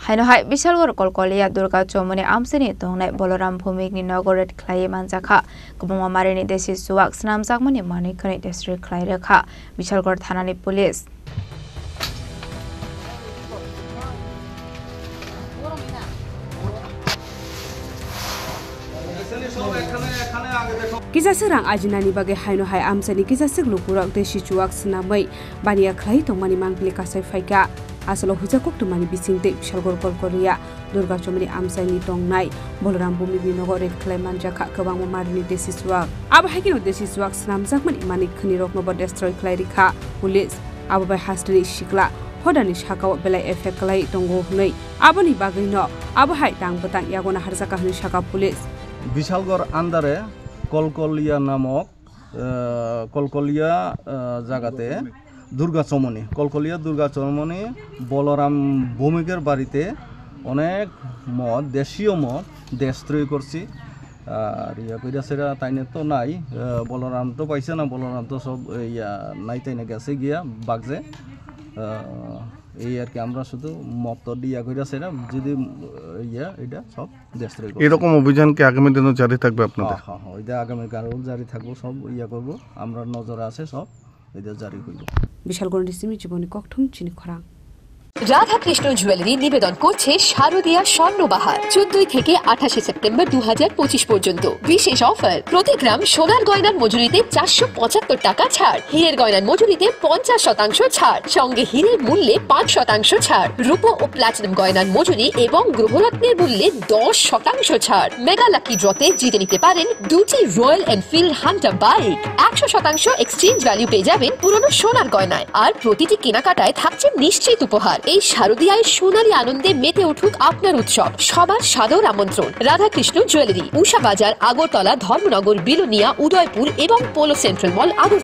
Hainohai Bishalgor Kolkolia Durga Chomoni Amsini Tongnai Boloram Bhumikni Nogoret Klai Manjaka Kubuma Marini Desi Suak Snam Zakmani Manikani District Klai Rekha Bishalgor Thanani Police Kisasirang ajinani bagai hainohai amsani kisasik lupurak desi cuak senamai bania klai tongmani mangpili kasai faika asalo hujakuk tumani bisingte Bishalgor Kolkolia Durga Chomoni amsani tongnai Boloram Bhumikni Nogoret Klai Manjaka Kubangma Marini Desi Suak abahakino Desi Suak snam zakmani mani khani roknobo destroy klai rikha police ababai hastani shikla hodani shakaw belai effect klai tongo hnei abani bagai no abahai tang batang yagona harsaka hni shaka police Bishalgor andare Kalkalia নামক কলকলিয়া জায়গাতে দুর্গা চমনি কলকলিয়া দুর্গা চমনি বলরাম ভৌমিকের বাড়িতে অনেক মদ দেশীয় মদ দেশত্রয় করছি আর ইয়া কইরা সেরা তাইনে তো নাই বলরাম তো পাইছে না বলরাম তো সব ইয়া নাই তাইনে গেছে গিয়া বাগজে এই আর কি আমরা শুধু মত দিয়া কইরা সেরা যদি ইয়া এটা সব দেশত্রয় করব এরকম অভিযান কি আগামী দিনে জারি থাকবে আপনাদের হ্যাঁ হ্যাঁ এটা আগামী কালও জারি থাকবো সব ইয়া করব আমরা নজরে আছে সব এটা জারি করব Bishalgor ডিসিমি জীবনী ককঠুম চিনি খরা রাধা কৃষ্ণ জুয়েলারি নিবেদন করছে শারদীয়া স্বর্ণবাহার 14 থেকে 28 সেপ্টেম্বর 2025 পর্যন্ত বিশেষ অফার প্রতি গ্রাম সোনার গয়নার মজুরিতে 475 টাকা ছাড় হীরের গয়নার মজুরিতে 50% ছাড় সঙ্গে হীরের মূল্যে 5% ছাড় রূপো ও প্লাটিনাম গয়নার মজুরি এবং গ্রহরত্নের মূল্যে 10% ছাড় মেগা লাকি ড্রতে জিতে নিতে পারেন দুটি royal Enfield Hunter bike 100% exchange value পেয়ে যাবেন পুরনো সোনার গয়নায় আর প্রতিটি কেনাকাটায় থাকছে নিশ্চিত উপহার এই শারদীয়ায় সোনালী আনন্দে মেতে উঠুক আপনার উৎসব সবার সাদর আমন্ত্রণ রাধা কৃষ্ণ জুয়েলারি উষা বাজার আগরতলা ধর্মনগর বিলোনিয়া উদয়পুর এবং পোলো সেন্ট্রাল মল